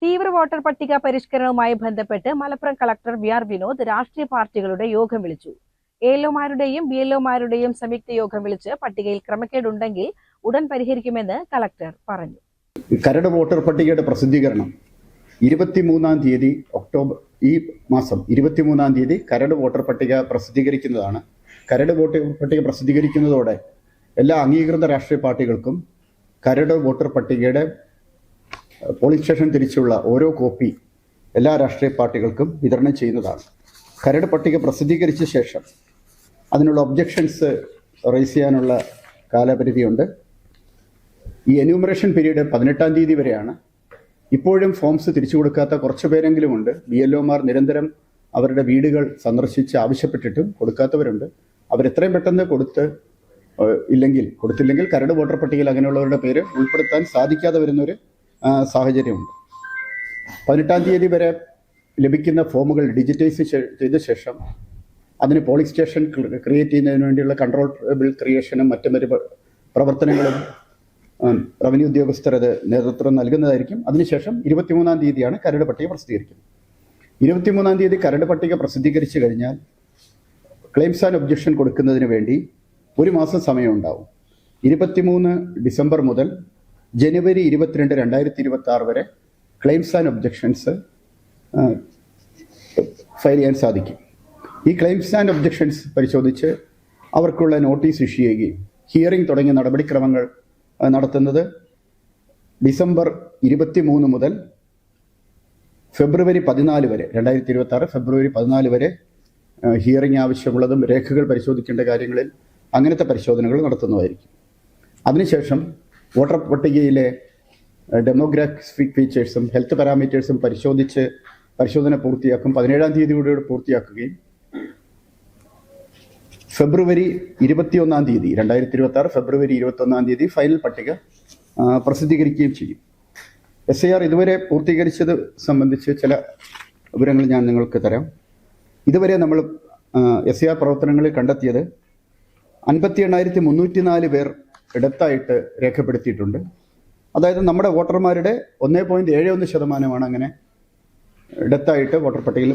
തീവ്ര വോട്ടർ പട്ടിക പരിഷ്കരണവുമായി ബന്ധപ്പെട്ട് മലപ്പുറം കളക്ടർ വി.ആർ. വിനോദ് രാഷ്ട്രീയ പാർട്ടികളുടെ യോഗം വിളിച്ചു. എഎൽഒമാരുടെയും ബിഎൽഒമാരുടെയും സംയുക്ത യോഗം വിളിച്ച് പട്ടികയിൽ ക്രമക്കേടുണ്ടെങ്കിൽ ഉടൻ പരിഹരിക്കുമെന്ന് കളക്ടർ പറഞ്ഞു. കരട് വോട്ടർ പട്ടികയുടെ പ്രസിദ്ധീകരണം 23-ാം തീയതി ഒക്ടോബർ ഈ മാസം 23-ാം തീയതി കരട് വോട്ടർ പട്ടിക പ്രസിദ്ധീകരിക്കുന്നതാണ്. കരട് വോട്ടർ പട്ടിക പ്രസിദ്ധീകരിക്കുന്നതോടെ എല്ലാ അംഗീകൃത രാഷ്ട്രീയ പാർട്ടികൾക്കും കരട് വോട്ടർ പട്ടികയുടെ പോളിംഗ് സ്റ്റേഷൻ തിരിച്ചുള്ള ഓരോ കോപ്പി എല്ലാ രാഷ്ട്രീയ പാർട്ടികൾക്കും വിതരണം ചെയ്യുന്നതാണ്. കരട് പട്ടിക പ്രസിദ്ധീകരിച്ച ശേഷം അതിനുള്ള ഒബ്ജക്ഷൻസ് റൈസ് ചെയ്യാനുള്ള കാലപരിധിയുണ്ട്. ഈ എന്യൂമറേഷൻ പീരീഡ് 18-ാം തീയതി വരെയാണ്. ഇപ്പോഴും ഫോംസ് തിരിച്ചു കൊടുക്കാത്ത കുറച്ച് പേരെങ്കിലുമുണ്ട്. ബിഎൽഒമാർ നിരന്തരം അവരുടെ വീടുകൾ സന്ദർശിച്ച് ആവശ്യപ്പെട്ടിട്ടും കൊടുക്കാത്തവരുണ്ട്. അവരെത്രയും പെട്ടെന്ന് കൊടുത്തില്ലെങ്കിൽ കരട് വോട്ടർ പട്ടികയിൽ അങ്ങനെയുള്ളവരുടെ പേര് ഉൾപ്പെടുത്താൻ സാധിക്കാതെ വരുന്നൊരു സാഹചര്യമുണ്ട്. 18-ാം തീയതി വരെ ലഭിക്കുന്ന ഫോമുകൾ ഡിജിറ്റൈസ് ചെയ്ത ശേഷം അതിന് പോളിംഗ് സ്റ്റേഷൻ ക്രിയേറ്റ് ചെയ്യുന്നതിന് വേണ്ടിയുള്ള കൺട്രോൾ ബിൽ ക്രിയേഷനും മറ്റു പ്രവർത്തനങ്ങളും റവന്യൂ ഉദ്യോഗസ്ഥർ അത് നേതൃത്വം നൽകുന്നതായിരിക്കും. അതിനുശേഷം 23-ാം തീയതിയാണ് കരട് പട്ടിക പ്രസിദ്ധീകരിക്കുന്നത്. 23-ാം തീയതി കരട് പട്ടിക പ്രസിദ്ധീകരിച്ചു കഴിഞ്ഞാൽ ക്ലെയിംസ് ആൻഡ് ഒബ്ജക്ഷൻ കൊടുക്കുന്നതിന് വേണ്ടി 1 മാസം സമയമുണ്ടാവും. 23 ഡിസംബർ മുതൽ ജനുവരി 22, 2026 വരെ ക്ലെയിംസ് ആൻഡ് ഒബ്ജക്ഷൻസ് ഫയൽ ചെയ്യാൻ സാധിക്കും. ഈ ക്ലെയിംസ് ആൻഡ് ഒബ്ജക്ഷൻസ് പരിശോധിച്ച് അവർക്കുള്ള നോട്ടീസ് ഇഷ്യൂ ചെയ്യുകയും ഹിയറിംഗ് തുടങ്ങിയ നടപടിക്രമങ്ങൾ നടത്തുന്നത് ഡിസംബർ 23 മുതൽ ഫെബ്രുവരി 14 വരെ 2026 ഫെബ്രുവരി 14 വരെ ഹിയറിംഗ് ആവശ്യമുള്ളതും രേഖകൾ പരിശോധിക്കേണ്ട കാര്യങ്ങളിൽ അങ്ങനത്തെ പരിശോധനകൾ നടത്തുന്നതായിരിക്കും. അതിനുശേഷം വോട്ടർ പട്ടികയിലെ ഡെമോഗ്രാഫിക് ഫീച്ചേഴ്സും ഹെൽത്ത് പാരാമീറ്റേഴ്സും പരിശോധന പൂർത്തിയാക്കും. 17-ാം തീയതിയോടെ പൂർത്തിയാക്കുകയും ഫെബ്രുവരി 21-ാം തീയതി 2026 ഫെബ്രുവരി 21-ാം തീയതി ഫൈനൽ പട്ടിക പ്രസിദ്ധീകരിക്കുകയും ചെയ്യും. SIR ഇതുവരെ പൂർത്തീകരിച്ചത് സംബന്ധിച്ച് ചില വിവരങ്ങൾ ഞാൻ നിങ്ങൾക്ക് തരാം. ഇതുവരെ നമ്മൾ SIR പ്രവർത്തനങ്ങളിൽ കണ്ടെത്തിയത് 58,304 പേർ ഇടത്തായിട്ട് രേഖപ്പെടുത്തിയിട്ടുണ്ട്. അതായത് നമ്മുടെ വോട്ടർമാരുടെ 1.71% അങ്ങനെ ഇടത്തായിട്ട് വോട്ടർ പട്ടികയിൽ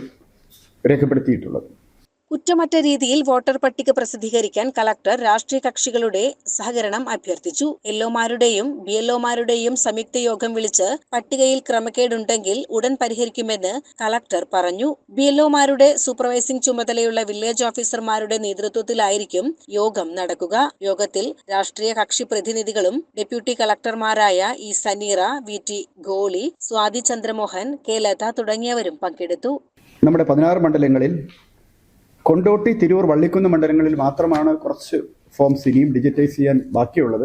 രേഖപ്പെടുത്തിയിട്ടുള്ളത്. കുറ്റമറ്റ രീതിയിൽ വോട്ടർ പട്ടിക പ്രസിദ്ധീകരിക്കാൻ കളക്ടർ രാഷ്ട്രീയ കക്ഷികളുടെ സഹകരണം അഭ്യർത്ഥിച്ചു. എൽഒമാരുടെയും ബിഎൽഒമാരുടെയും സംയുക്ത യോഗം വിളിച്ച് പട്ടികയിൽ ക്രമക്കേടുണ്ടെങ്കിൽ ഉടൻ പരിഹരിക്കുമെന്ന് കളക്ടർ പറഞ്ഞു. ബിഎൽഒമാരുടെ സൂപ്പർവൈസിംഗ് ചുമതലയുള്ള വില്ലേജ് ഓഫീസർമാരുടെ നേതൃത്വത്തിലായിരിക്കും യോഗം നടക്കുക. യോഗത്തിൽ രാഷ്ട്രീയ കക്ഷി പ്രതിനിധികളും ഡെപ്യൂട്ടി കളക്ടർമാരായ E Saneera, VT Goli, Swathi Chandramohan, K Latha തുടങ്ങിയവരും പങ്കെടുത്തു. നമ്മുടെ 16 മണ്ഡലങ്ങളിൽ കൊണ്ടോട്ടി, തിരൂർ, വള്ളിക്കുന്ന് മണ്ഡലങ്ങളിൽ മാത്രമാണ് കുറച്ച് ഫോംസ് ഇനിയും ഡിജിറ്റൈസ് ചെയ്യാൻ ബാക്കിയുള്ളത്.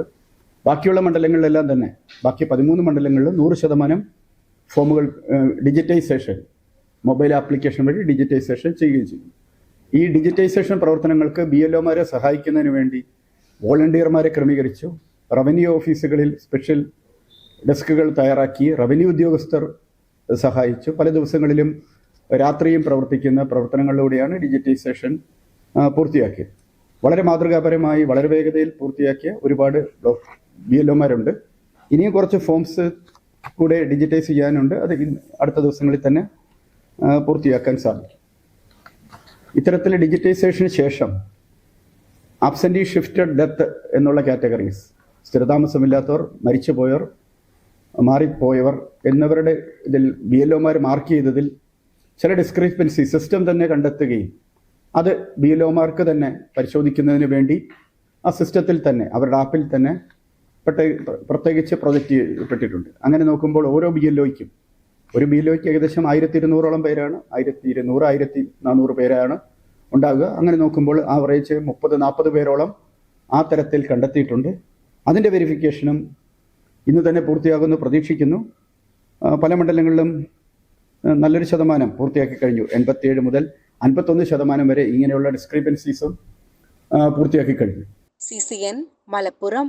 ബാക്കിയുള്ള മണ്ഡലങ്ങളിലെല്ലാം തന്നെ ബാക്കി 13 മണ്ഡലങ്ങളിൽ 100% ഫോമുകൾ ഡിജിറ്റൈസേഷൻ മൊബൈൽ ആപ്ലിക്കേഷൻ വഴി ഡിജിറ്റൈസേഷൻ ചെയ്യുകയും ചെയ്യും. ഈ ഡിജിറ്റൈസേഷൻ പ്രവർത്തനങ്ങൾക്ക് BLOമാരെ സഹായിക്കുന്നതിന് വേണ്ടി വോളണ്ടിയർമാരെ ക്രമീകരിച്ചു. റവന്യൂ ഓഫീസുകളിൽ സ്പെഷ്യൽ ഡെസ്കുകൾ തയ്യാറാക്കി റവന്യൂ ഉദ്യോഗസ്ഥർ സഹായിച്ചു. പല ദിവസങ്ങളിലും രാത്രിയും പ്രവർത്തിക്കുന്ന പ്രവർത്തനങ്ങളിലൂടെയാണ് ഡിജിറ്റൈസേഷൻ പൂർത്തിയാക്കിയത്. വളരെ മാതൃകാപരമായി വളരെ വേഗതയിൽ പൂർത്തിയാക്കിയ ഒരുപാട് BLOമാരുണ്ട്. ഇനിയും കുറച്ച് ഫോംസ് കൂടെ ഡിജിറ്റൈസ് ചെയ്യാനുണ്ട്. അത് അടുത്ത ദിവസങ്ങളിൽ തന്നെ പൂർത്തിയാക്കാൻ സാധിക്കും. ഇത്തരത്തിൽ ഡിജിറ്റൈസേഷന് ശേഷം ആബ്സെൻറ്റി, ഷിഫ്റ്റഡ്, ഡെത്ത് എന്നുള്ള കാറ്റഗറീസ്, സ്ഥിരതാമസമില്ലാത്തവർ, മരിച്ചുപോയവർ, മാറിപ്പോയവർ എന്നിവരുടെ ഇതിൽ BLOമാർ മാർക്ക് ചെയ്തതിൽ ചില ഡിസ്ക്രിപ്പൻസി സിസ്റ്റം തന്നെ കണ്ടെത്തുകയും അത് BLOമാർക്ക് തന്നെ പരിശോധിക്കുന്നതിന് വേണ്ടി ആ സിസ്റ്റത്തിൽ തന്നെ അവരുടെ ആപ്പിൽ തന്നെ പ്രത്യേകിച്ച് പ്രൊജക്റ്റ് ചെയ്യപ്പെട്ടിട്ടുണ്ട്. അങ്ങനെ നോക്കുമ്പോൾ ഓരോ BLOയ്ക്കും ഏകദേശം 1,200ഓളം പേരാണ്, 1,200, 1,400 പേരാണ് ഉണ്ടാകുക. അങ്ങനെ നോക്കുമ്പോൾ ആവറേജ് 30-40 പേരോളം ആ തരത്തിൽ കണ്ടെത്തിയിട്ടുണ്ട്. അതിൻ്റെ വെരിഫിക്കേഷനും ഇന്ന് തന്നെ പൂർത്തിയാകുമെന്ന് പ്രതീക്ഷിക്കുന്നു. പല മണ്ഡലങ്ങളിലും നല്ലൊരു ശതമാനം പൂർത്തിയാക്കി കഴിഞ്ഞു. 87 മുതൽ 51% വരെ ഇങ്ങനെയുള്ള ഡിസ്ക്രിപ്പൻസീസും പൂർത്തിയാക്കി കഴിഞ്ഞു. CCN മലപ്പുറം.